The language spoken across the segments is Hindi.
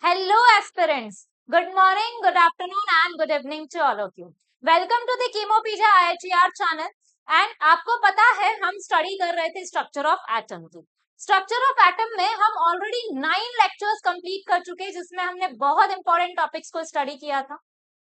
Hello, aspirants. Good morning, good afternoon, and good evening to all of you. Welcome to the Chemopedia IHER channel. And आपको पता है हम स्टडी कर रहे थे स्ट्रक्चर ऑफ एटम की। स्ट्रक्चर ऑफ एटम में हम ऑलरेडी 9 लेक्चर्स कंप्लीट कर चुके हैं, जिसमें हमने बहुत इंपॉर्टेंट टॉपिक्स को स्टडी किया था,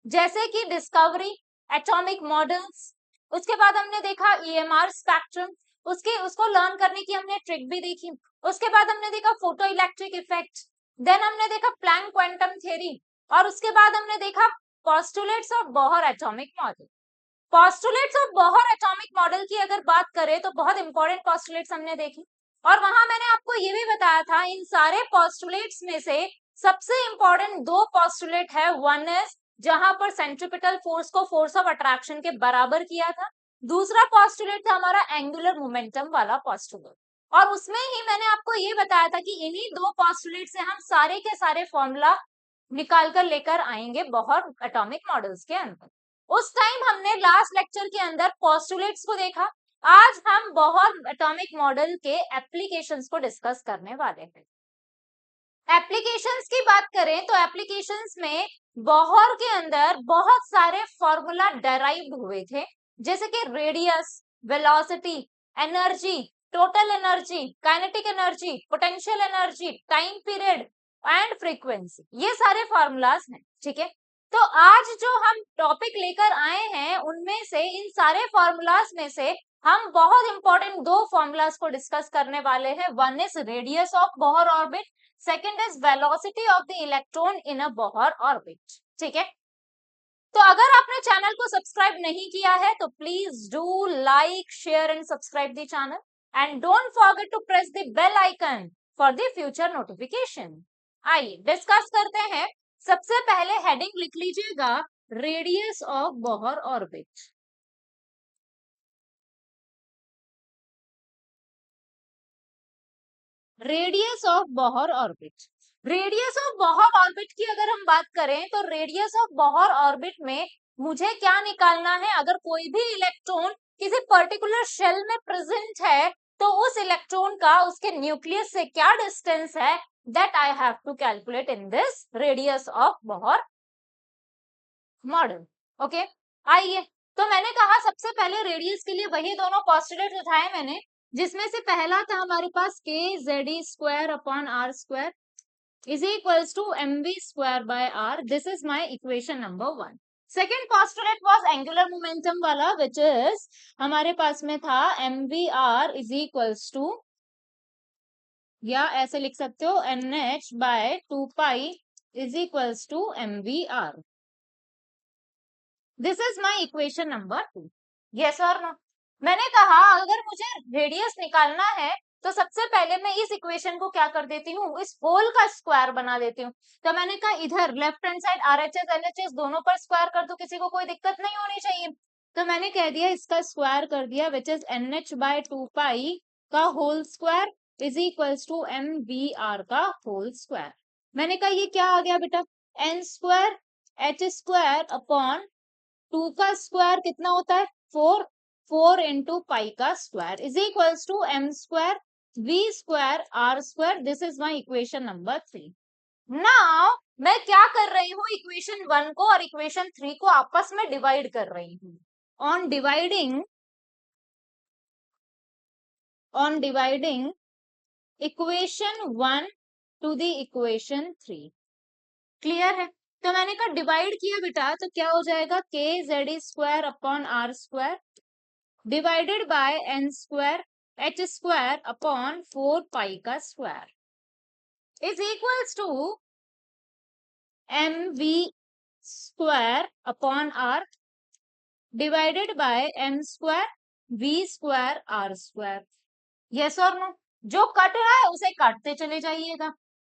जैसे कि डिस्कवरी, एटॉमिक मॉडल्स। उसके बाद हमने देखा ईएमआर स्पेक्ट्रम, उसको लर्न करने की हमने ट्रिक भी देखी। उसके बाद हमने देखा फोटो इलेक्ट्रिक इफेक्ट, देन हमने देखा प्लैंक क्वांटम थ्योरी, और उसके बाद हमने देखा postulates of Bohr atomic model. Postulates of Bohr atomic model की अगर बात करें तो बहुत इंपॉर्टेंट पोस्टुलेट्स हमने देखी, और वहां मैंने आपको ये भी बताया था इन सारे पोस्टुलेट्स में से सबसे इंपॉर्टेंट दो पोस्टुलेट है। वन इज जहां पर सेंट्रिपिटल फोर्स को फोर्स ऑफ अट्रैक्शन के बराबर किया था, दूसरा पोस्टुलेट था हमारा एंगुलर मोमेंटम वाला पोस्टुलेट। और उसमें ही मैंने आपको ये बताया था कि इन्हीं दो पोस्टुलेट से हम सारे के सारे फॉर्मूला निकाल कर लेकर आएंगे बोहर एटॉमिक मॉडल्स के अंदर। उस टाइम हमने लास्ट लेक्चर के अंदर पोस्टुलेट्स को देखा। आज हम बोहर एटॉमिक मॉडल के एप्लीकेशंस को डिस्कस करने वाले हैं। एप्लीकेशंस की बात करें तो एप्लीकेशंस में बोहर के अंदर बहुत सारे फॉर्मूला डेराइव्ड हुए थे, जैसे कि radius, velocity, energy, total energy, kinetic energy, potential energy, time period and frequency. ये सारे फॉर्मूलाज हैं, ठीक है। तो आज जो हम टॉपिक लेकर आए हैं उनमें से, इन सारे फॉर्मूलाज में से हम बहुत इंपॉर्टेंट दो फॉर्मूलाज को डिस्कस करने वाले हैं। One is radius of Bohr orbit, second is velocity of the electron in a Bohr orbit, ठीक है। तो अगर आपने चैनल को सब्सक्राइब नहीं किया है तो please do like, share and subscribe the channel, and don't forget to press the bell icon for the future notification. आइए डिस्कस करते हैं। सबसे पहले हेडिंग लिख लीजिएगा, radius of Bohr orbit. Radius of Bohr orbit. Radius of Bohr orbit की अगर हम बात करें तो रेडियस ऑफ बोहर ऑर्बिट में मुझे क्या निकालना है, अगर कोई भी इलेक्ट्रॉन किसी पर्टिकुलर शेल में प्रेजेंट है तो उस इलेक्ट्रॉन का उसके न्यूक्लियस से क्या डिस्टेंस है, that I have to calculate in this radius of Bohr model. Okay, आइए। तो मैंने कहा सबसे पहले रेडियस के लिए वही दोनों पोस्टुलेट उठाए मैंने, जिसमें से पहला था हमारे पास K Z square upon R square is equals to M V square by R. This is my equation number one. Second postulate was angular momentum वाला, विच इज हमारे पास में था M V R is equals to, या ऐसे लिख सकते हो N H by two pi is equals to M V R. This is my equation number two. Yes और नो? मैंने कहा अगर मुझे रेडियस निकालना है तो सबसे पहले मैं इस इक्वेशन को क्या कर देती हूँ, इस होल का स्क्वायर बना देती हूँ। तो मैंने कहा इधर left hand side RHS LHS दोनों पर स्क्वायर कर दो, किसी को कोई दिक्कत नहीं होनी चाहिए। तो मैंने कह दिया इसका स्क्वायर कर दिया, which is N H by two pi का whole square is equals to M B R का होल स्क्वायर। मैंने कहा ये क्या आ गया बेटा, N square H square upon two का स्क्वायर कितना होता है, फोर, फोर इंटू पाई का square is equals to M square V square R square. This is my equation number three. नाउ मैं क्या कर रही हूँ, इक्वेशन वन को और इक्वेशन थ्री को आपस में डिवाइड कर रही हूँ। On dividing equation one two the equation three. Clear है? तो मैंने कहा डिवाइड किया बेटा, तो क्या हो जाएगा, K Z square upon R square divided by N square H square upon four pi का square is equals to M V square upon R divided by M square V square R square. Yes और नो? जो कट रहा है उसे काटते चले जाइएगा।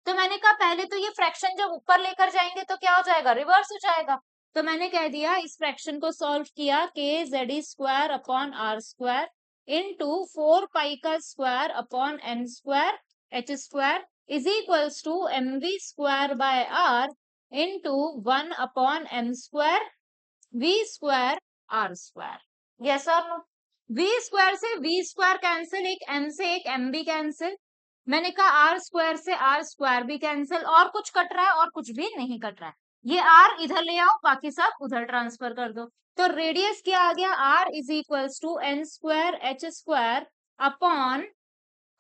तो मैंने कहा पहले तो ये फ्रैक्शन जब ऊपर लेकर जाएंगे तो क्या हो जाएगा, रिवर्स हो जाएगा। तो मैंने कह दिया इस फ्रैक्शन को सॉल्व किया, K Z square upon R square into four pi का square upon N square H square is equals to M V square by R into one upon M square V square R square. Yes और नो? वी स्क्वायर से वी स्क्वायर कैंसिल, एक एम से एक एम भी कैंसिल। मैंने कहा आर स्क्वायर से आर स्क्वायर भी कैंसिल, और कुछ कट रहा है और कुछ भी नहीं कट रहा है। ये आर इधर ले आओ, बाकी सब उधर ट्रांसफर कर दो। तो रेडियस क्या आ गया, R is equals to N square H square upon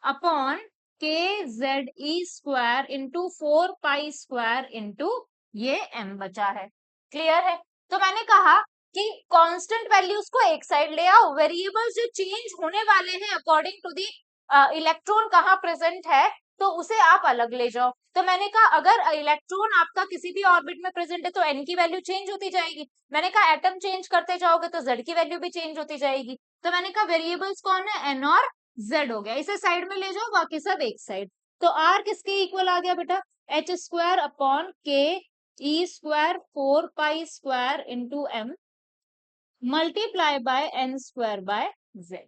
upon K Z E square into 4 pi square into ये एम बचा है। क्लियर है? तो मैंने कहा कि कांस्टेंट वैल्यूज को एक साइड ले आओ, वेरिएबल्स जो चेंज होने वाले हैं अकॉर्डिंग टू दी इलेक्ट्रॉन कहाँ प्रेजेंट है तो उसे आप अलग ले जाओ। तो मैंने कहा अगर इलेक्ट्रॉन आपका किसी भी ऑर्बिट में प्रेजेंट है तो एन की वैल्यू चेंज होती जाएगी। मैंने कहा एटम चेंज करते जाओगे तो जेड की वैल्यू भी चेंज होती जाएगी। तो मैंने कहा वेरिएबल्स कौन है, एन और जेड हो गया, इसे साइड में ले जाओ, बाकी सब एक साइड। तो आर किसके इक्वल आ गया बेटा, H square upon K E square 4 pi square into M multiply by N square by Z.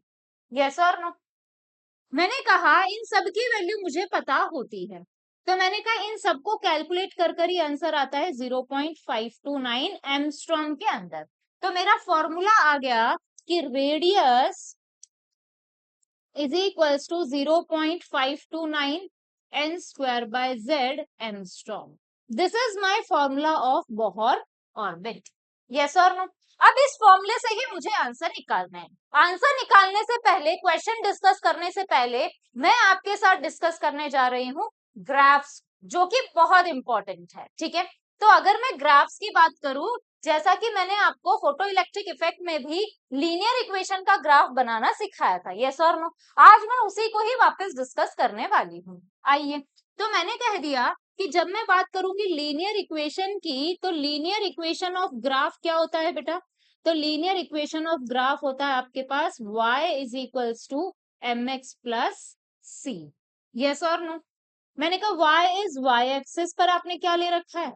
Yes और नो? मैंने कहा इन सब की वैल्यू मुझे पता होती है, तो मैंने कहा इन सबको कैलकुलेट कर ही आंसर आता है 0.529 एमस्ट्रॉन्ग के अंदर। तो मेरा फॉर्मूला आ गया कि radius is equals to 0.529 n square by z angstrom. This is my formula of Bohr orbit. Yes or no? अब इस फॉर्मूले से ही मुझे आंसर निकालना है। आंसर निकालने से पहले, क्वेश्चन डिस्कस करने से पहले मैं आपके साथ डिस्कस करने जा रही हूँ ग्राफ्स, जो कि बहुत इंपॉर्टेंट है। ठीक है, तो अगर मैं ग्राफ्स की बात करूं, जैसा कि मैंने आपको फोटो इलेक्ट्रिक इफेक्ट में भी लीनियर इक्वेशन का ग्राफ बनाना सिखाया था, यस और नो, आज मैं उसी को ही वापस डिस्कस करने वाली हूँ। आइए, तो मैंने कह दिया कि जब मैं बात करूंगी लीनियर इक्वेशन की, तो लीनियर इक्वेशन ऑफ ग्राफ क्या होता है बेटा, तो लीनियर इक्वेशन ऑफ ग्राफ होता है आपके पास y is equals to M X plus C. Yes और नो? मैंने कहा y इज y एक्सिस पर आपने क्या ले रखा है,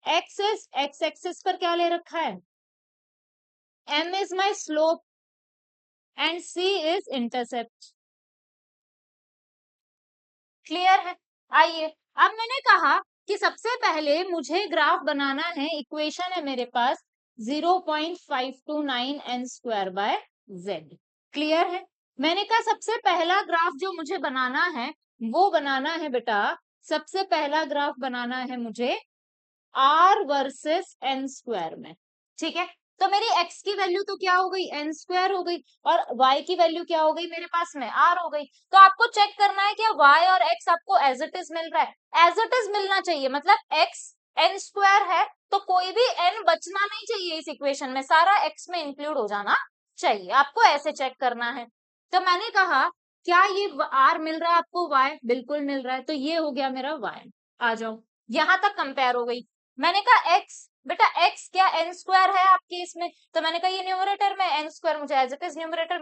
एक्सिस, एक्स एक्सिस पर क्या ले रखा है, m is my slope and c is intercept. Clear है? आइए, अब मैंने कहा कि सबसे पहले मुझे ग्राफ बनाना है, इक्वेशन है मेरे पास 0.529 n square by z। Clear है? मैंने कहा सबसे पहला ग्राफ जो मुझे बनाना है वो बनाना है बेटा, सबसे पहला ग्राफ बनाना है मुझे r वर्सेस n स्क्वायर में। ठीक है, तो मेरी x की वैल्यू तो क्या हो गई, n स्क्वायर हो गई, और y की वैल्यू क्या हो गई मेरे पास में, r हो गई। तो आपको चेक करना है कि y और x आपको एज इट इज मिल रहा है, एज इट इज मिलना चाहिए, मतलब x n स्क्वायर है तो कोई भी n बचना नहीं चाहिए इस इक्वेशन में, सारा x में इंक्लूड हो जाना चाहिए, आपको ऐसे चेक करना है। तो मैंने कहा क्या ये r मिल रहा है आपको, y बिल्कुल मिल रहा है, तो ये हो गया मेरा y। आ जाओ, यहां तक कंपेयर हो गई। मैंने कहा x, बेटा x क्या n स्क्वायर है आपके इसमें, तो मैंने कहा ये न्यूमरेटर में n स्क्वायर मुझे एज इट इज न्यूमरेटर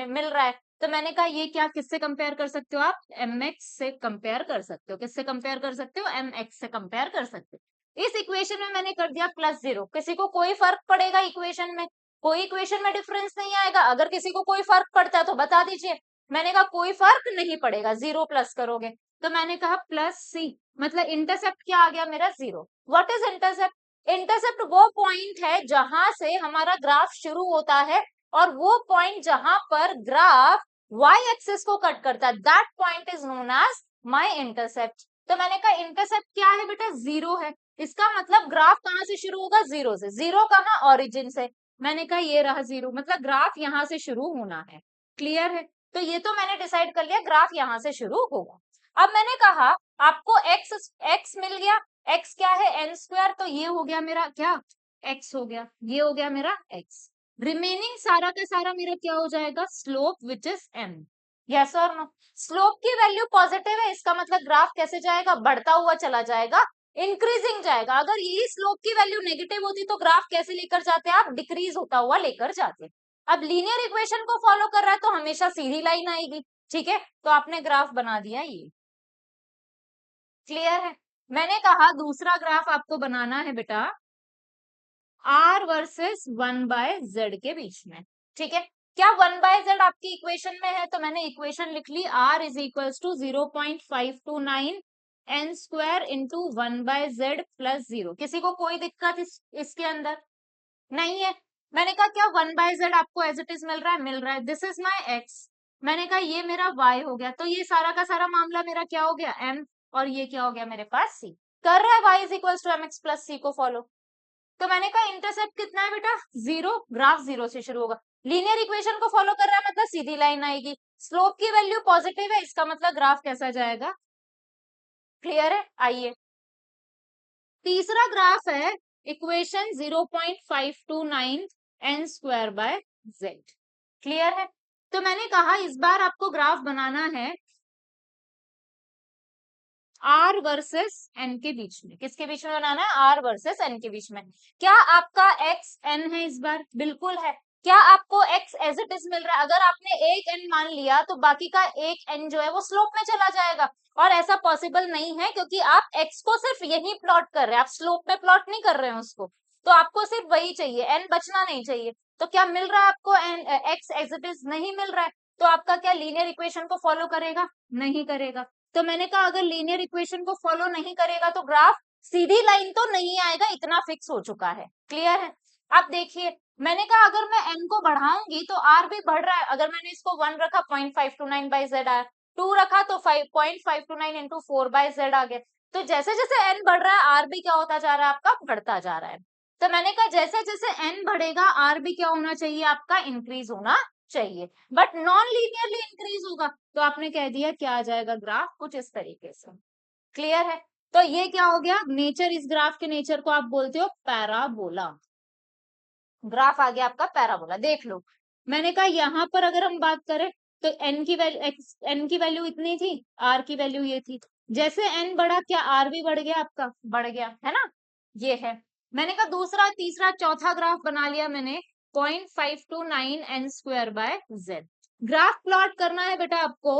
मिल रहा है, तो मैंने कहा ये क्या किससे कंपेयर कर सकते हो आप, mx से कंपेयर कर सकते हो। किससे कंपेयर कर सकते हो, mx से कंपेयर कर सकते हो। इस इक्वेशन में मैंने कर दिया +0। किसी को कोई फर्क पड़ेगा इक्वेशन में, कोई इक्वेशन में डिफरेंस नहीं आएगा, अगर किसी को कोई फर्क पड़ता है तो बता दीजिए। मैंने कहा कोई फर्क नहीं पड़ेगा, 0 प्लस करोगे, तो मैंने कहा +c, मतलब इंटरसेप्ट क्या आ गया मेरा 0। व्हाट इज इंटरसेप्ट, इंटरसेप्ट वो पॉइंट है जहां से हमारा ग्राफ शुरू होता है और वो पॉइंट जहां पर ग्राफ y एक्सिस को कट करता है, that point is known as my intercept. तो मैंने कहा इंटरसेप्ट क्या है बेटा, 0 है, इसका मतलब ग्राफ कहां से शुरू होगा, 0 से। 0 कहां, ओरिजिन से। मैंने कहा ये रहा 0, मतलब ग्राफ यहां से शुरू होना है। क्लियर है? तो ये तो मैंने डिसाइड कर लिया, ग्राफ यहां से शुरू होगा। अब मैंने कहा आपको x मिल गया, x क्या है, n स्क्वायर, तो ये हो गया मेरा क्या, x हो गया, ये हो गया मेरा x। रिमेनिंग सारा का सारा मेरा क्या हो जाएगा, slope which is m। Yes और नो? स्लोप की वैल्यू पॉजिटिव है, इसका मतलब ग्राफ कैसे जाएगा, बढ़ता हुआ चला जाएगा, इंक्रीजिंग जाएगा। अगर यही स्लोप की वैल्यू नेगेटिव होती तो ग्राफ कैसे लेकर जाते आप, डिक्रीज होता हुआ लेकर जाते। अब लीनियर इक्वेशन को फॉलो कर रहा है तो हमेशा सीधी लाइन आएगी। ठीक है, तो आपने ग्राफ बना दिया ये। क्लियर है? मैंने कहा दूसरा ग्राफ आपको बनाना है बेटा r वर्सेस 1/z के बीच में। ठीक है, क्या 1/z आपकी इक्वेशन में है, तो मैंने इक्वेशन लिख ली, r is equals to 0.529 n square into 1/z plus 0। किसी को कोई दिक्कत इसके अंदर नहीं है? मैंने कहा क्या 1/z आपको एज इट इज मिल रहा है, मिल रहा है, दिस इज माई x, मैंने कहा ये मेरा y हो गया, तो ये सारा का सारा मामला मेरा क्या हो गया m, और ये क्या हो गया मेरे पास c। कर रहा है y is equal to mx plus c को फॉलो। तो मैंने कहा इंटरसेप्ट कितना है बेटा, 0, ग्राफ 0 से शुरू होगा। लीनियर इक्वेशन को फॉलो कर रहा है मतलब सीधी लाइन आएगी। स्लोप की वैल्यू पॉजिटिव है, इसका मतलब ग्राफ कैसा जाएगा, क्लियर है। आइए तीसरा ग्राफ है equation 0.529 n square by z, clear है। तो मैंने कहा इस बार आपको ग्राफ बनाना है r वर्सेस n के बीच में। किसके बीच में बनाना है, r वर्सेस n के बीच में। क्या आपका x n है इस बार, बिल्कुल है। क्या आपको x एज इट इज मिल रहा है, अगर आपने एक n मान लिया तो बाकी का एक n जो है वो स्लोप में चला जाएगा, और ऐसा पॉसिबल नहीं है क्योंकि आप x को सिर्फ यही प्लॉट कर रहे हैं, आप स्लोप में प्लॉट नहीं कर रहे हैं उसको। तो आपको सिर्फ वही चाहिए, n बचना नहीं चाहिए। तो क्या मिल रहा है आपको, x एज इट इज नहीं मिल रहा है, तो आपका क्या लीनियर इक्वेशन को फॉलो करेगा, नहीं करेगा। तो मैंने कहा अगर लीनियर इक्वेशन को फॉलो नहीं करेगा तो ग्राफ सीधी लाइन तो नहीं आएगा, इतना फिक्स हो चुका है, क्लियर है। अब देखिए मैंने कहा अगर मैं n को बढ़ाऊंगी तो r भी बढ़ रहा है। अगर मैंने इसको 1 रखा 0.529 बाई z आया, 2 रखा तो 0.529 इंटू 4 बाई z आ गया। तो जैसे जैसे n बढ़ रहा है r भी क्या होता जा रहा है, आपका बढ़ता जा रहा है। तो मैंने कहा जैसे जैसे n बढ़ेगा r भी क्या होना चाहिए, आपका इंक्रीज होना चाहिए, बट नॉन लीनियरली इंक्रीज होगा। तो आपने कह दिया क्या आ जाएगा ग्राफ, कुछ इस तरीके से, क्लियर है। तो ये क्या हो गया नेचर, इस ग्राफ के नेचर को आप बोलते हो पैराबोला। ग्राफ आ गया आपका पैराबोला, देख लो। मैंने कहा यहाँ पर अगर हम बात करें तो n की वैल्यू, n की वैल्यू इतनी थी, r की वैल्यू ये थी। जैसे n बढ़ा क्या r भी बढ़ गया, आपका बढ़ गया है ना, ये है। मैंने कहा दूसरा तीसरा चौथा ग्राफ बना लिया मैंने 0.529 n square by z। Graph plot करना है बेटा आपको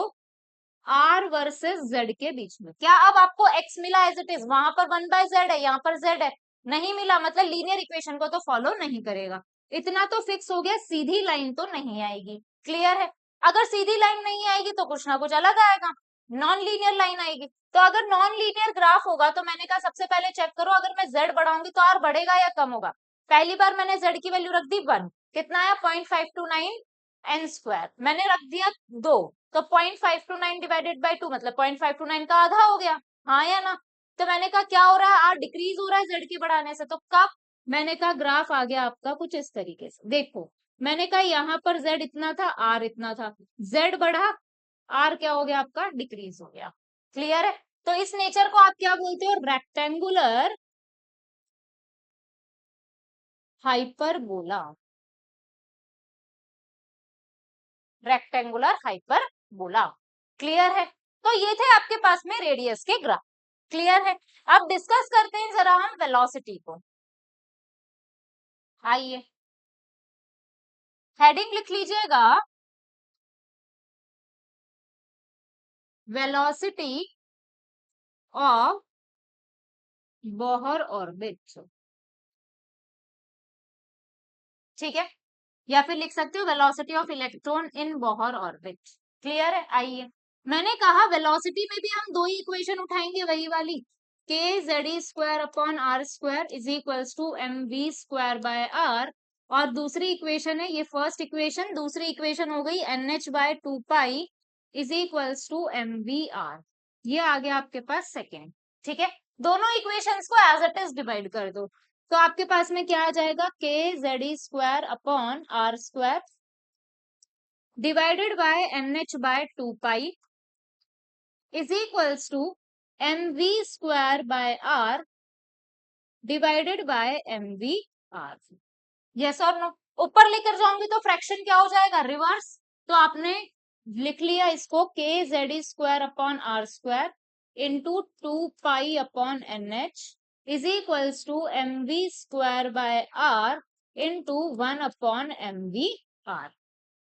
r वर्सेस z के बीच में। क्या अब आपको x मिला एज इट इज, वहां पर 1/z है, यहाँ पर z है, नहीं मिला मतलब लीनियर इक्वेशन को तो फॉलो नहीं करेगा। इतना तो फिक्स हो गया, सीधी लाइन तो नहीं आएगी, क्लियर है। अगर सीधी लाइन नहीं आएगी तो कुछ ना कुछ अलग आएगा, नॉन लीनियर लाइन आएगी। तो अगर नॉन लीनियर ग्राफ होगा तो मैंने कहा सबसे पहले चेक करो अगर मैं z बढ़ाऊंगी तो r बढ़ेगा या कम होगा। पहली बार मैंने z की वैल्यू रख दी 1, कितना आया 0.529 n स्क्वायर, मैंने रख दिया 2, तो 0.529 डिवाइडेड बाय 2 मतलब 0.529 का आधा हो गया, हाँ या ना। तो मैंने कहा क्या हो रहा है, आर डिक्रीज हो रहा है जेड के बढ़ाने से, तो कब, मैंने कहा ग्राफ आ गया आपका कुछ इस तरीके से। देखो मैंने कहा यहाँ पर जेड इतना था, आर इतना था, जेड बढ़ा, आर क्या हो गया आपका डिक्रीज हो गया, क्लियर है। तो इस नेचर को आप क्या बोलते हो, rectangular hyperbola, rectangular hyperbola, clear है। तो ये थे आपके पास में रेडियस के ग्राफ, क्लियर है। अब डिस्कस करते हैं जरा हम वेलोसिटी को। आइए हेडिंग लिख लीजिएगा, वेलोसिटी ऑफ बोहर ऑर्बिट, ठीक है। या फिर लिख सकते हो velocity of electron in Bohr orbit, clear है। आइए मैंने कहा वेलोसिटी में भी हम दो ही इक्वेशन उठाएंगे, वही वाली K Z square upon R square is equals to M V square by R, और दूसरी इक्वेशन है ये फर्स्ट इक्वेशन, दूसरी इक्वेशन हो गई N H by 2 pi is equals to M V R, ये आ गया आपके पास सेकेंड, ठीक है। दोनों इक्वेशंस को एज इट इज डिवाइड कर दो, तो आपके पास में क्या आ जाएगा K Z square upon R square divided by N H by 2 pi is equals to M V square by R divided by M V R. Yes और नो, ऊपर लेकर जाऊंगी तो फ्रैक्शन क्या हो जाएगा, रिवर्स। तो आपने लिख लिया इसको K Z square upon R square into 2 pi upon N H is equals to M V square by R into 1/mv/r।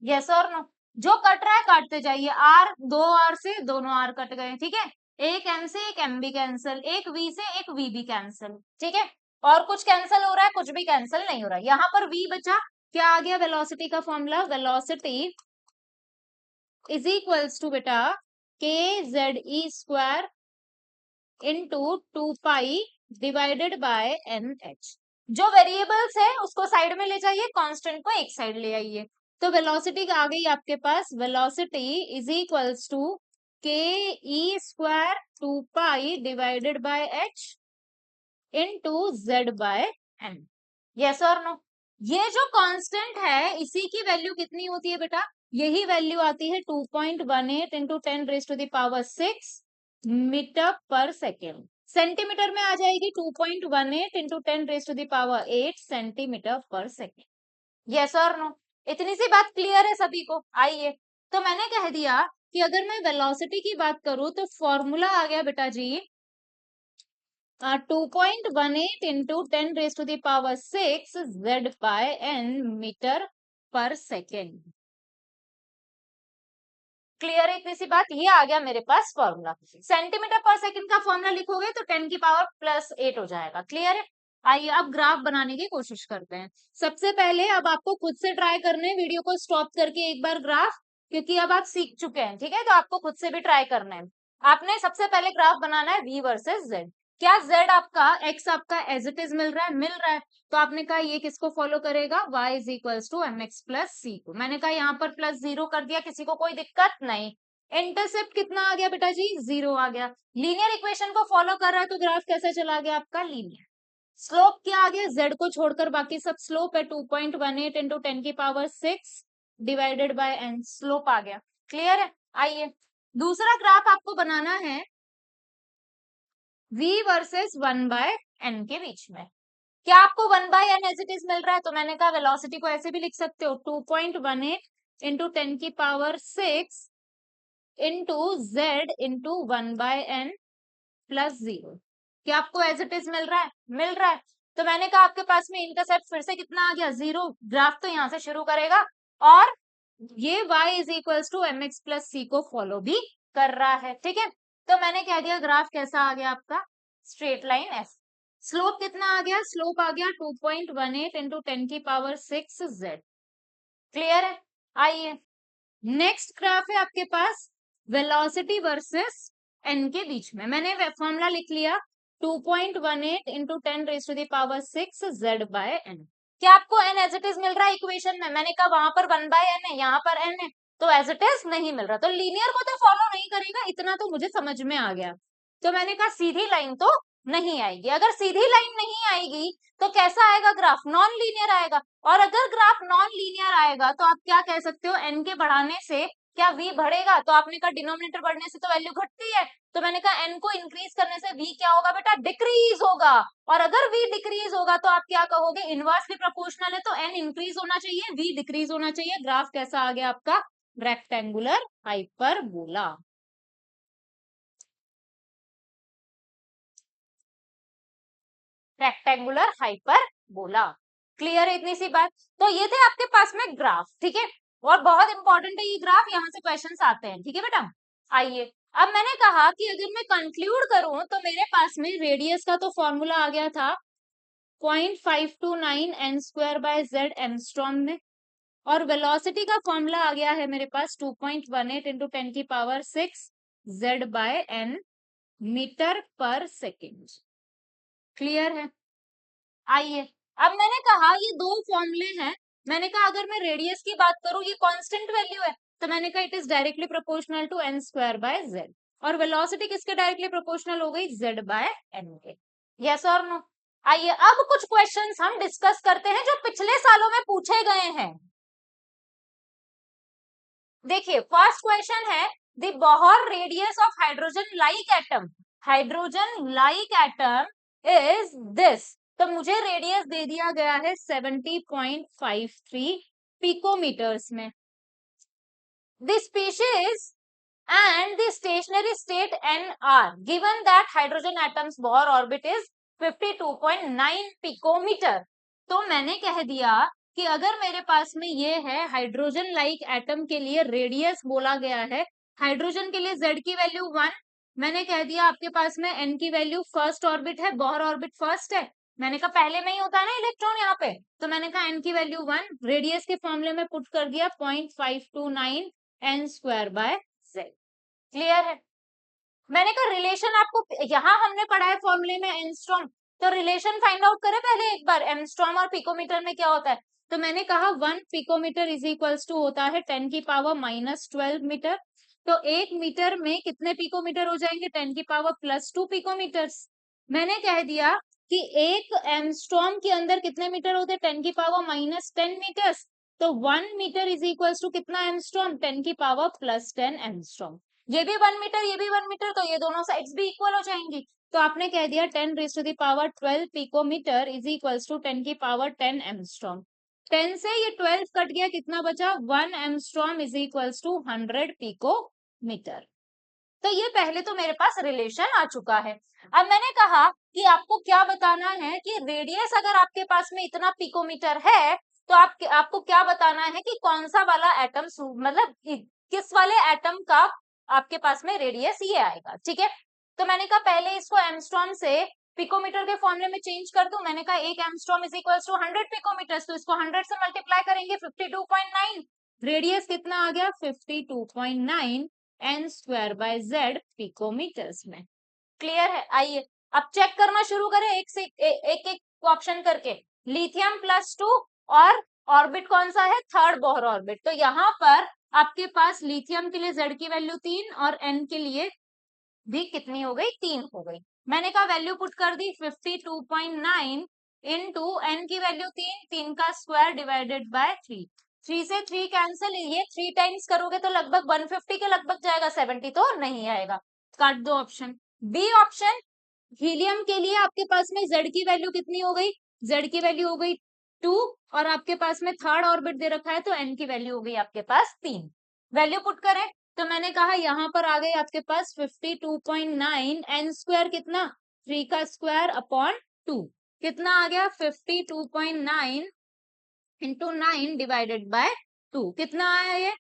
Yes और नो, जो कट रहा है काटते जाइए, आर दो आर से दोनों आर कट गए, ठीक है। एक एम से एक एम भी कैंसिल, एक वी से एक वी भी कैंसिल, ठीक है। और कुछ कैंसिल हो रहा है, कुछ भी कैंसिल नहीं हो रहा है, यहाँ पर v बचा, क्या आ गया वेलोसिटी का formula, velocity is equals to बेटा K Z E square into 2 pi divided by N H. जो वेरिएबल्स है उसको साइड में ले जाइए, कांस्टेंट को एक साइड ले आइए। तो वेलोसिटी आ गई आपके पास, velocity is equals to K E square 2 pi divided by H into Z by N. Yes और नो? ये जो कांस्टेंट है इसी की वैल्यू कितनी होती है बेटा? यही वैल्यू आती है 2.18 इंटू 10⁻⁶ मीटर पर सेकेंड। सेंटीमीटर में आ जाएगी 2.18 इंटू 10⁸ सेंटीमीटर पर सेकेंड। यस और नो? इतनी सी बात क्लियर है सभी को? आइए, तो मैंने कह दिया कि अगर मैं वेलोसिटी की बात करूं तो फॉर्मूला आ गया बेटा जी 2.18 इंटू 10⁻⁶ जेड बाय एन मीटर पर सेकेंड। क्लियर है इतनी सी बात? ये आ गया मेरे पास फॉर्मूला। सेंटीमीटर पर सेकंड का फॉर्मूला लिखोगे तो 10⁻+8 हो जाएगा। क्लियर है? आइए अब ग्राफ बनाने की कोशिश करते हैं। सबसे पहले अब आपको खुद से ट्राई करने हैं, वीडियो को स्टॉप करके एक बार ग्राफ, क्योंकि अब आप सीख चुके हैं, ठीक है? तो आपको खुद से भी ट्राई करना है। आपने सबसे पहले ग्राफ बनाना है v वर्सेस z। क्या z आपका x आपका एज इट इज मिल रहा है? मिल रहा है। तो आपने कहा ये किसको फॉलो करेगा? y is equals to mx plus C को। मैंने कहा यहाँ पर +0 कर दिया, किसी को कोई दिक्कत नहीं। इंटरसेप्ट कितना आ गया बेटा जी? 0 आ गया। लीनियर इक्वेशन को फॉलो कर रहा है तो ग्राफ कैसे चला गया आपका? लीनियर। स्लोप क्या आ गया? z को छोड़कर बाकी सब स्लोप है। 2.18 into 10⁶ divided by n, slope आ गया। क्लियर है? आइए दूसरा ग्राफ आपको बनाना है v वर्सेस 1/n के बीच में। क्या आपको 1/n एज इट इज मिल रहा है? तो मैंने कहा वेलोसिटी को ऐसे भी लिख सकते हो 2.18 into 10⁶ into z into 1/n plus 0। क्या आपको एज इट इज मिल रहा है? मिल रहा है। तो मैंने कहा आपके पास में इंटरसेप्ट फिर से कितना आ गया? 0। ग्राफ तो यहां से शुरू करेगा और ये y is equals to mx plus C को फॉलो भी कर रहा है। ठीक है, तो मैंने कह दिया ग्राफ कैसा आ गया आपका? Straight line S. स्लोप कितना आ गया? स्लोप आ गया 2.18 इंटू 10⁶ z। क्लियर है? आइए नेक्स्ट ग्राफ है आपके पास वेलोसिटी वर्सेस n के बीच में। मैंने फॉर्मूला लिख लिया 2.18 इंटू 10⁻⁶ z बाय n। क्या आपको n एज इट इज मिल रहा है इक्वेशन में? मैंने कहा वहां पर 1/n है, यहाँ पर n है, तो एज इट इज नहीं मिल रहा। तो लीनियर को तो फॉलो नहीं करेगा, इतना तो मुझे समझ में आ गया। तो मैंने कहा सीधी लाइन तो नहीं आएगी। अगर सीधी लाइन नहीं आएगी तो कैसा आएगा ग्राफ? नॉन लीनियर आएगा। और अगर ग्राफ नॉन लीनियर आएगा तो आप क्या कह सकते हो? n के बढ़ाने से क्या v बढ़ेगा? तो आपने कहा डिनोमिनेटर बढ़ने से तो वैल्यू घटती है, तो मैंने कहा n को इंक्रीज करने से v क्या होगा बेटा? डिक्रीज होगा। और अगर v डिक्रीज होगा तो आप क्या कहोगे? इनवर्सली प्रोपोर्शनल है तो n इंक्रीज होना चाहिए, v डिक्रीज होना चाहिए। ग्राफ कैसा आ गया आपका? Rectangular hyperbola. Rectangular hyperbola. Clear है इतनी सी बात? तो ये थे आपके पास में ग्राफ। ठीक है, और बहुत इंपॉर्टेंट है ये ग्राफ, यहाँ से क्वेश्चंस आते हैं। ठीक है बेटा, आइए अब मैंने कहा कि अगर मैं कंक्लूड करूं तो मेरे पास में रेडियस का तो फॉर्मूला आ गया था 0.529 n square by z angstrom में, और वेलोसिटी का फॉर्मूला आ गया है मेरे पास 2.18 into 10⁶ z by n metre पर सेकेंड। क्लियर है? आइए अब मैंने कहा ये दो फॉर्मूले हैं। मैंने कहा अगर मैं रेडियस की बात करूं ये कांस्टेंट वैल्यू है, तो मैंने कहा it is directly proportional to n square by z। और वेलोसिटी किसके डायरेक्टली प्रोपोर्शनल हो गई? z बाय n के। यस और नो? आइए अब कुछ क्वेश्चंस हम डिस्कस करते हैं जो पिछले सालों में पूछे गए हैं। देखिए फर्स्ट क्वेश्चन है the Bohr radius of hydrogen like atom. Hydrogen like atom is this. तो मुझे रेडियस दे दिया गया है 70.53 पिकोमीटर्स में। The species and the stationary state nr given that hydrogen atoms Bohr orbit is 52.9 picometre. तो मैंने कह दिया कि अगर मेरे पास में ये है हाइड्रोजन लाइक एटम के लिए रेडियस बोला गया है, हाइड्रोजन के लिए z की वैल्यू 1, मैंने कह दिया आपके पास में n की वैल्यू फर्स्ट ऑर्बिट है, बोहर ऑर्बिट फर्स्ट है, मैंने कहा पहले में ही होता है ना इलेक्ट्रॉन यहाँ पे, तो मैंने कहा n की वैल्यू 1, रेडियस के फॉर्मूले में पुट कर दिया 0.529 n square by z। Clear है? मैंने कहा रिलेशन आपको यहां हमने पढ़ा है फॉर्मूले में एंगस्ट्रॉम, तो रिलेशन फाइंड आउट करें पहले एक बार एंगस्ट्रॉम और पिकोमीटर में क्या होता है। तो मैंने कहा 1 पिकोमीटर इज इक्वल्स टू होता है 10 की पावर -12 मीटर। तो 1 मीटर में कितने पिकोमीटर हो जाएंगे? 10 की पावर +2 पिकोमीटर्स। मैंने कह दिया कि 1 एंगस्ट्रॉम के अंदर कितने मीटर होते हैं? 10 की पावर -10 मीटर्स। तो 1 मीटर इज इक्वल्स टू कितना एंगस्ट्रॉम? 10 की पावर +10 एंगस्ट्रॉम। ये भी 1 मीटर, ये भी 1 मीटर, तो ये दोनों साइड्स भी इक्वल हो जाएंगी। तो आपने कह दिया 10 raise to the power 12 picometre is equals to 10 की पावर 10 एंगस्ट्रॉम। 10 से ये 12 कट गया, कितना बचा? 1 angstrom is equals to 100 picometre. तो ये पहले तो मेरे पास रिलेशन आ चुका है। अब मैंने कहा कि आपको क्या बताना है कि रेडियस अगर आपके पास में इतना पिकोमीटर है तो आपको क्या बताना है कि कौन सा वाला एटम, मतलब किस वाले एटम का आपके पास में रेडियस ये आएगा। ठीक है, तो मैंने कहा पहले इसको एंगस्ट्रॉम से पिकोमीटर के फॉर्मूले में चेंज कर दूं। मैंने कहा 1 angstrom is equals to 100 picometre, तो इसको 100 से मल्टीप्लाई करेंगे 52.9। रेडियस कितना आ गया? 52.9 N square by Z picometres में। क्लियर है? आइए अब चेक करना शुरू करें एक से एक एक ऑप्शन करके। लिथियम +2 और ऑर्बिट कौन सा है? Third Bohr orbit. तो यहाँ पर आपके पास लिथियम के लिए जेड की वैल्यू 3 और एन के लिए भी कितनी हो गई? 3 हो गई। मैंने कहा वैल्यू पुट कर दी 52.9 इंटू एन की वैल्यू 3, 3 का स्क्वायर डिवाइडेड बाय 3। 3 से 3 कैंसिल, ये 3 टाइम्स करोगे तो लगभग 150 के लगभग जाएगा, 70 तो नहीं आएगा। काट दो ऑप्शन। बी ऑप्शन, हीलियम के लिए आपके पास में जेड की वैल्यू कितनी हो गई? जेड की वैल्यू हो गई 2 और आपके पास में थर्ड ऑर्बिट दे रखा है तो एन की वैल्यू हो गई आपके पास 3। वैल्यू पुट करें तो मैंने कहा यहाँ पर आ गई आपके पास 52.9, एन स्क्वायर कितना? 3 का स्क्वायर अपॉन 2, कितना आ गया? 52.9 इंटू 9 डिवाइडेड बाय 2, कितना आया ये?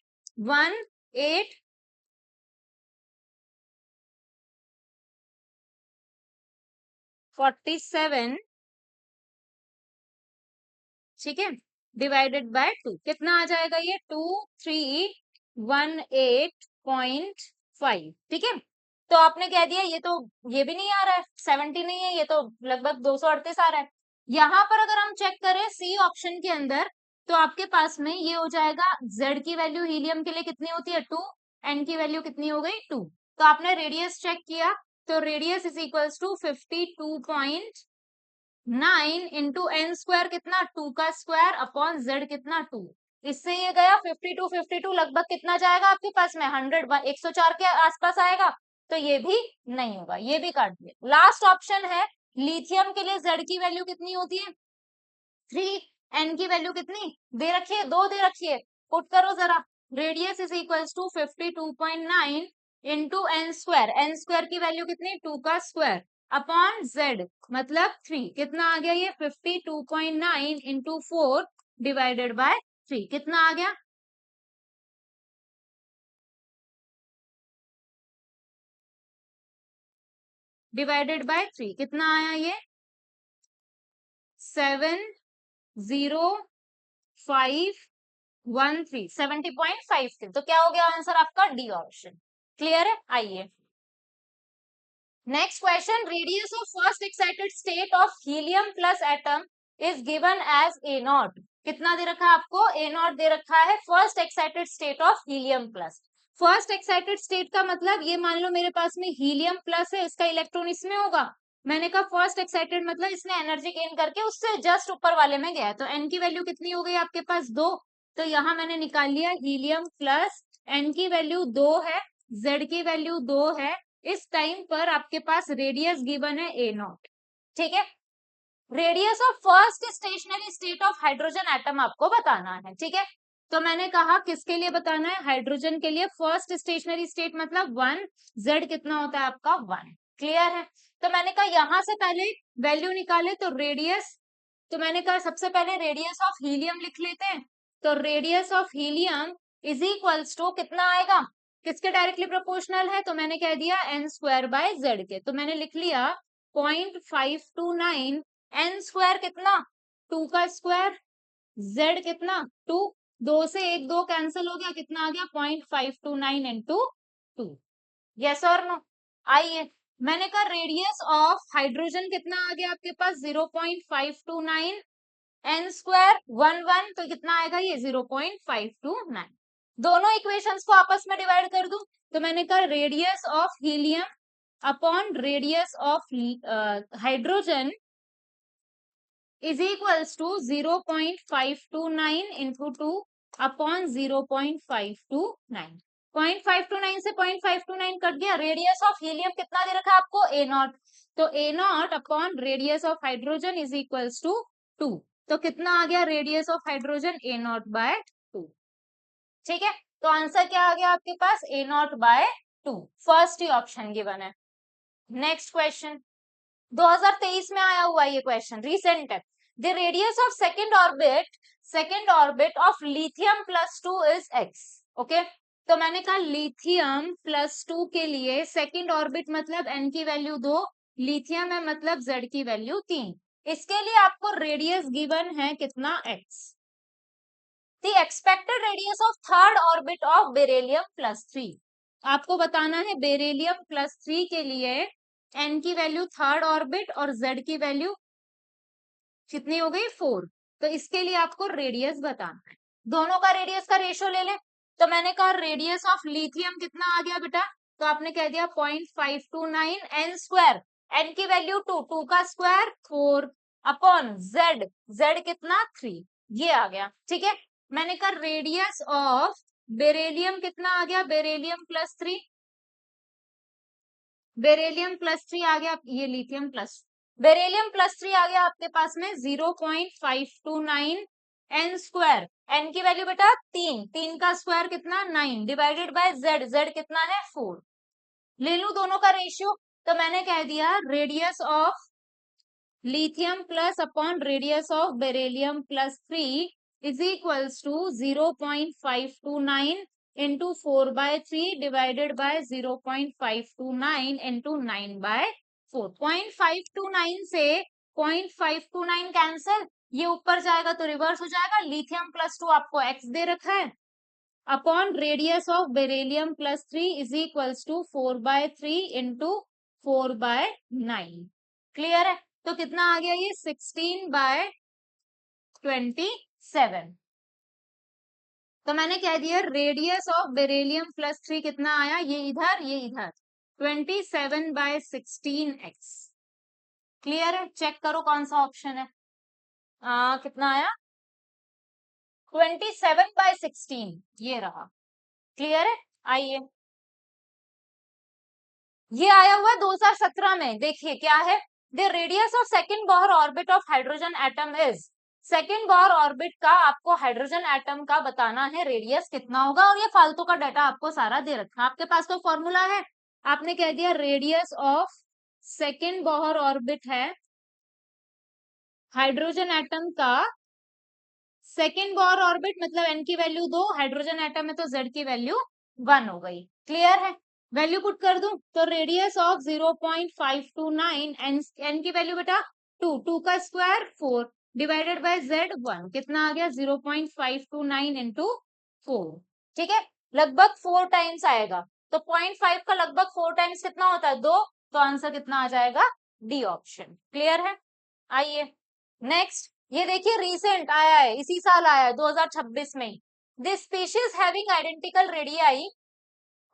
1847, ठीक है, डिवाइडेड बाय 2, कितना आ जाएगा ये? 2318.5। ठीक है, तो आपने कह दिया ये तो, ये भी नहीं आ रहा है, 70 नहीं है, ये तो लगभग 238 आ रहा है। यहाँ पर अगर हम चेक करें सी ऑप्शन के अंदर तो आपके पास में ये हो जाएगा, जेड की वैल्यू हीलियम के लिए कितनी होती है? 2, एन की वैल्यू कितनी हो गई? 2। तो आपने रेडियस चेक किया तो radius is equals to 52.9 into N square कितना? 2 का स्क्वायर अपॉन जेड कितना? 2। इससे ये गया 52 लगभग कितना जाएगा आपके पास में? 100, 104 के आसपास आएगा, तो ये भी नहीं होगा, ये भी काट दिया। लास्ट ऑप्शन है लिथियम के लिए जेड की वैल्यू कितनी होती है? 3, एन की वैल्यू कितनी दे रखी है? 2 दे रखी है। पुट करो जरा, radius is equals to 52.9 into N square की वैल्यू कितनी? 2 का स्क्वायर अपॉन जेड मतलब 3, कितना आ गया ये? 52.9 इंटू 4 डिवाइडेड बाय 3, कितना आ गया? डिवाइडेड बाय 3 कितना आया ये? 70.513, 70.53। तो क्या हो गया आंसर आपका? D option. क्लियर है? आइए next question. Radius of first excited state of helium plus atom is given as A naught. कितना दे रखा है आपको? ए नॉट दे रखा है first excited state of helium plus. First excited state का मतलब ये मान लो मेरे पास में हीलियम प्लस है, इसका इलेक्ट्रॉन इसमें होगा। मैंने कहा फर्स्ट एक्साइटेड मतलब इसने एनर्जी गेन करके उससे जस्ट ऊपर वाले में गया, तो एन की वैल्यू कितनी हो गई आपके पास? 2। तो यहाँ मैंने निकाल लिया हीलियम प्लस, एन की वैल्यू 2 है, जेड की वैल्यू 2 है। इस टाइम पर आपके पास रेडियस गिवन है ए नॉट। ठीक है, radius of first stationery state of hydrogen atom आपको बताना है। ठीक है, तो मैंने कहा किसके लिए बताना है? हाइड्रोजन के लिए। फर्स्ट स्टेशनरी स्टेट मतलब 1, जेड कितना होता है आपका? 1। क्लियर है? तो मैंने कहा यहां से पहले वैल्यू निकाले तो रेडियस, तो मैंने कहा सबसे पहले रेडियस ऑफ हीलियम लिख लेते हैं। तो radius of helium is equals to कितना आएगा? किसके डायरेक्टली प्रोपोर्शनल है? तो मैंने कह दिया एन स्क्वायर बाय जेड के, तो मैंने लिख लिया 0.529, एन स्क्वायर कितना? 2 का स्क्वायर, जेड कितना? 2, 2 से 1 2 कैंसिल हो गया, कितना आ गया? 0.529 इंटू 2। यस और नो? आइए मैंने कहा रेडियस ऑफ हाइड्रोजन कितना आ गया आपके पास? 0.529 n स्क्वायर 1 तो कितना आएगा ये 0.529। दोनों इक्वेशंस को आपस में डिवाइड कर दूं तो मैंने कहा radius of helium upon radius of hydrogen is equals to 0.529 into 2 upon 0.529। 0.529 से 0.529 कट गया। रेडियस ऑफ हीलियम कितना दे रखा है आपको ए नॉट, तो A naught upon radius of hydrogen is equals to 2। तो कितना आ गया radius of hydrogen A naught by 2। ठीक है, तो आंसर क्या आ गया आपके पास ए नॉट बाय 2। फर्स्ट ही ऑप्शन गिवन है। नेक्स्ट क्वेश्चन 2023 में आया हुआ ये क्वेश्चन, रिसेंट है। The radius of second orbit of lithium plus 2 is X. Okay, तो मैंने कहा लिथियम प्लस 2 के लिए सेकेंड ऑर्बिट मतलब n की वैल्यू 2, लिथियम है मतलब z की वैल्यू 3। इसके लिए आपको रेडियस गिवन है कितना x। The expected radius of third orbit of beryllium plus 3। आपको बताना है बेरिलियम प्लस 3 के लिए n की वैल्यू थर्ड ऑर्बिट और z की वैल्यू कितनी हो गई 4। तो इसके लिए आपको रेडियस बताना है। दोनों का रेडियस का रेशियो ले ले। तो मैंने कहा रेडियस ऑफ लिथियम कितना आ गया बेटा, तो आपने कह दिया 0.529 n स्क्वायर, n की वैल्यू 2, 2 का स्क्वायर 4 अपॉन z कितना 3, ये आ गया। ठीक है, मैंने कहा रेडियस ऑफ बेरिलियम कितना आ गया, बेरिलियम प्लस 3, बेरिलियम प्लस 3 आ गया, ये लिथियम प्लस, बेरिलियम प्लस 3 आ गया आपके पास में 0.529 n स्क्वायर, n की वैल्यू बेटा 3, 3 का स्क्वायर कितना 9 डिवाइडेड बाय z कितना है 4। ले लूं दोनों का रेशियो, तो मैंने कह दिया radius of lithium plus upon radius of beryllium plus 3 is equals to 0.529 into 4 by 3 divided by 0.529 into 9 by 4। 0.529 से 0.529 कैंसिल, ये ऊपर जाएगा तो रिवर्स हो जाएगा। लिथियम प्लस 2 आपको x दे रखा है upon radius of beryllium plus 3 is equals to 4 by 3 into 4 by 9। क्लियर है, तो कितना आ गया ये 16 by 27। तो मैंने कह दिया रेडियस ऑफ बेरिलियम प्लस 3 कितना आया, ये इधर 27 by 16x। क्लियर है, चेक करो कौन सा ऑप्शन है। कितना आया 27 by 16, ये रहा। क्लियर है, आइए ये आया हुआ 2017 में। देखिए क्या है, the radius of second Bohr orbit of hydrogen atom is, second Bohr orbit का आपको हाइड्रोजन एटम का बताना है रेडियस कितना होगा, और ये फालतू का डाटा आपको सारा दे रखा है। आपके पास तो फॉर्मूला है, आपने कह दिया radius of second Bohr orbit है हाइड्रोजन एटम का, सेकेंड बोहर ऑर्बिट मतलब n की वैल्यू 2, हाइड्रोजन एटम है तो z की वैल्यू 1 हो गई। क्लियर है, वैल्यू पुट कर दूं तो रेडियस ऑफ 0.529 n की वैल्यू बेटा 2, 2 का स्क्वायर 4 डिवाइडेड बाय z 1 कितना आ गया 0.529 इंटू 4। ठीक है, लगभग 4 टाइम्स आएगा, तो 0.5 का लगभग 4 टाइम्स कितना होता है 2, तो आंसर कितना आ जाएगा डी ऑप्शन। क्लियर है, आइए नेक्स्ट, ये देखिए रिसेंट आया है, इसी साल आया है 2026 में। This species having identical radii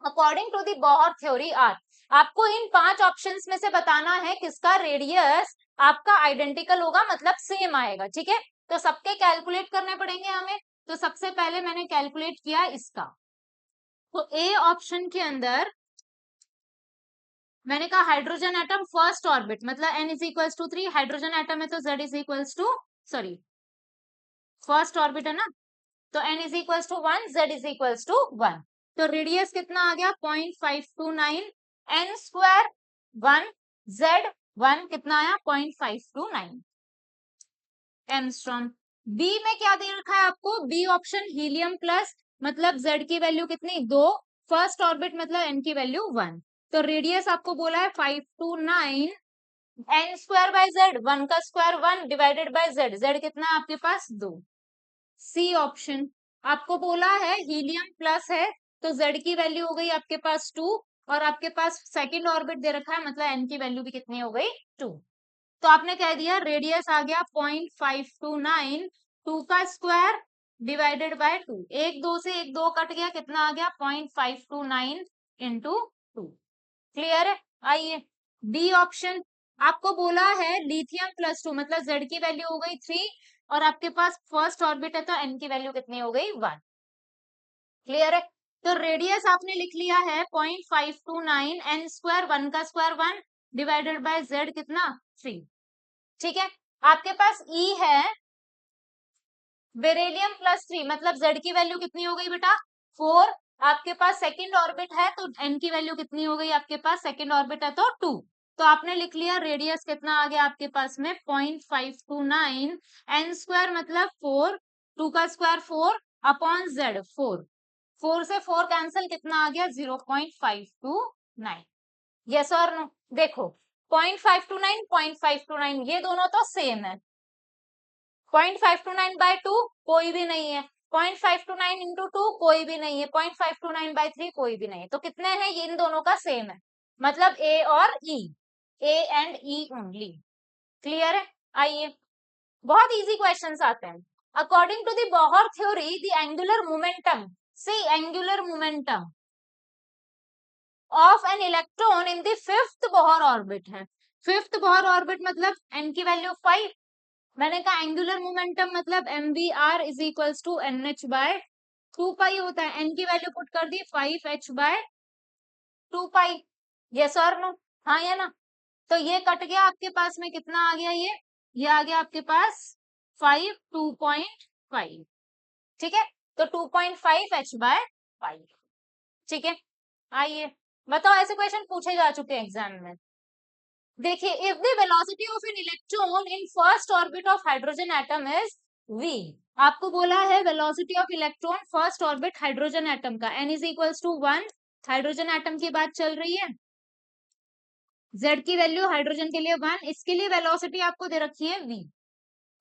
according to the Bohr theory are. आपको इन 5 ऑप्शंस में से बताना है किसका रेडियस आपका आइडेंटिकल होगा, मतलब सेम आएगा। ठीक है, तो सबके कैलकुलेट करने पड़ेंगे हमें। तो सबसे पहले मैंने कैलकुलेट किया इसका, तो ए ऑप्शन के अंदर मैंने कहा हाइड्रोजन एटम फर्स्ट ऑर्बिट मतलब n is equals to 3, hydrogen atom है तो z is equals to, sorry first orbit है ना, तो n is equals to 1, z is equals to 1। तो रेडियस कितना आ गया 0.529 n स्क्वायर 1 z 1 कितना आया 0.529 एंगस्ट्रॉम। बी में क्या दे रखा है आपको, बी ऑप्शन हीलियम प्लस मतलब z की वैल्यू कितनी 2, फर्स्ट ऑर्बिट मतलब n की वैल्यू 1। तो रेडियस आपको बोला है 529 n स्क्वायर बाय z, 1 का स्क्वायर 1 डिवाइडेड बाय z कितना है आपके पास 2। सी ऑप्शन, आपको बोला है हीलियम प्लस है तो z की वैल्यू हो गई आपके पास 2, और आपके पास सेकंड ऑर्बिट दे रखा है मतलब n की वैल्यू भी कितनी हो गई 2। तो आपने कह दिया रेडियस आ गया 0.529, 2 का स्क्वायर डिवाइडेड बाय 2, एक 2 से एक 2 कट गया, कितना आ गया 0.529 इंटू 2। क्लियर है? आइए बी ऑप्शन, आपको बोला है लिथियम +2 मतलब जेड की वैल्यू हो गई 3 और आपके पास फर्स्ट ऑर्बिट है तो एन की वैल्यू कितनी हो गई 1। क्लियर है? तो रेडियस आपने लिख लिया है 0.529, एन स्क्वायर 1 का स्क्वायर 1 डिवाइडेड बाय जेड कितना 3। ठीक है, आपके पास ई है बेरिलियम +3 मतलब जेड की वैल्यू कितनी हो गई बेटा 4, आपके पास सेकंड ऑर्बिट है तो एन की वैल्यू कितनी हो गई आपके पास, सेकंड ऑर्बिट है तो 2, तो आपने लिख लिया रेडियस कितना आ गया आपके पास में 0.529, एन स्क्वायर मतलब 4, 2 का स्क्वायर 4 अपॉन जेड 4, 4 से 4 कैंसिल, कितना आ गया 0.529। यस और नो? देखो 0.529 0.529 ये दोनों तो सेम है, 0.529 बाय 2 कोई भी नहीं है, 0.529 इंटू 2 कोई भी नहीं है, 0.529 बाय 3 कोई भी नहीं है, तो कितने हैं ये इन दोनों का सेम है, मतलब ए और E, A and E only. Clear है? आइए बहुत इजी क्वेश्चंस आते हैं। According to the Bohr theory the angular momentum, see angular momentum of an electron in the fifth Bohr orbit है, फिफ्थ बोहर ऑर्बिट मतलब एन की वैल्यू 5, मैंने कहा एंगुलर मोमेंटम मतलब M V R is equals to N H by 2 pi होता है, एन की वैल्यू पुट कर दी 5h बाय 2 पाई। यस और नो? हाँ या ना? तो ये कट गया आपके पास में, कितना आ गया ये आ गया आपके पास 5 2.5। ठीक है, तो 2.5h बाय 5। ठीक है, आइए बताओ, ऐसे क्वेश्चन पूछे जा चुके हैं एग्जाम में। देखिए if the velocity of an electron in first orbit of hydrogen atom is v, आपको बोला है velocity of electron first orbit hydrogen atom का n is equals to 1, hydrogen atom की बात चल रही है, z की वैल्यू हाइड्रोजन के लिए 1, इसके लिए वेलोसिटी आपको दे रखी है v।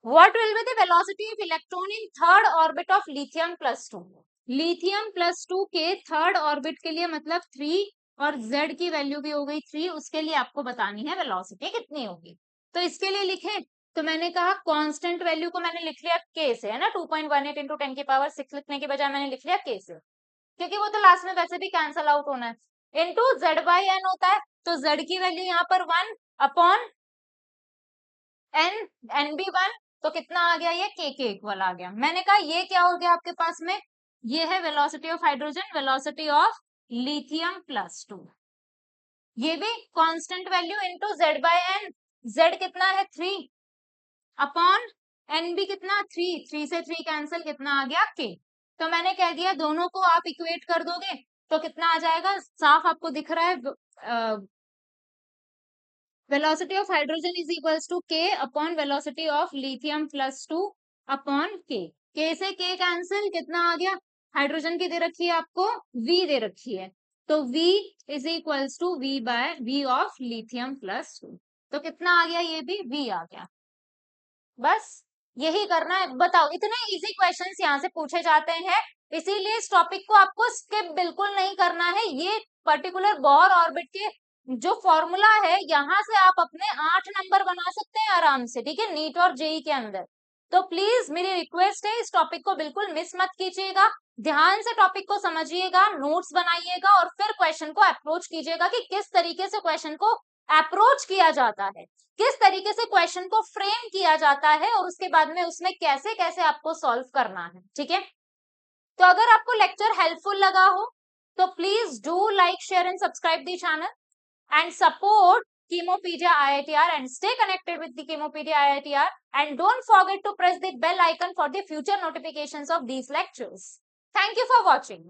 What will be the velocity of electron in third orbit of lithium +2, lithium +2 के थर्ड ऑर्बिट के लिए मतलब 3 और z की वैल्यू भी हो गई 3, उसके लिए आपको बतानी है वेलोसिटी कितनी होगी। तो इसके लिए लिखे, तो मैंने कहा कांस्टेंट वैल्यू को मैंने लिख लिया k से, है ना, 2.18 इंटू 10 की पावर 6 लिखने के बजाय मैंने लिख लिया k से, क्योंकि वो तो लास्ट में वैसे भी कैंसल आउट होना है, इंटू z/n होता है, तो z की वैल्यू यहाँ पर 1 अपॉन n भी 1, तो कितना आ गया ये k इक्वल आ गया। मैंने कहा ये क्या हो गया आपके पास में, ये है velocity of hydrogen, velocity of lithium +2, ये भी constant value into z/n, z कितना है 3 अपॉन n भी कितना 3, 3 से 3 कैंसिल, कितना आ गया k। तो मैंने कह दिया दोनों को आप इक्वेट कर दोगे तो कितना आ जाएगा, साफ आपको दिख रहा है, velocity of hydrogen is equals to k upon velocity of lithium +2 upon k, k से k कैंसिल, कितना आ गया, हाइड्रोजन की दे रखी है आपको v दे रखी है, तो v is equals to v of lithium +2, तो कितना आ गया, ये भी v आ गया। बस यही करना है। बताओ इतने इजी क्वेश्चंस यहाँ से पूछे जाते हैं, इसीलिए इस टॉपिक को आपको स्किप बिल्कुल नहीं करना है। ये पर्टिकुलर बोर ऑर्बिट के जो फॉर्मूला है यहाँ से आप अपने 8 नंबर बना सकते हैं आराम से, ठीक है, नीट और जेई के अंदर। तो प्लीज मेरी रिक्वेस्ट है इस टॉपिक को बिल्कुल मिस मत कीजिएगा, ध्यान से टॉपिक को समझिएगा, नोट्स बनाइएगा और फिर क्वेश्चन को अप्रोच कीजिएगा कि किस तरीके से क्वेश्चन को अप्रोच किया जाता है, किस तरीके से क्वेश्चन को फ्रेम किया जाता है और उसके बाद में उसमें कैसे कैसे आपको सॉल्व करना है। ठीक है, तो अगर आपको लेक्चर हेल्पफुल लगा हो तो please do like share and subscribe the channel and support Chemopedia IITR and stay connected with the Chemopedia IITR and don't forget to press the bell icon for the future notifications of these lectures. Thank you for watching.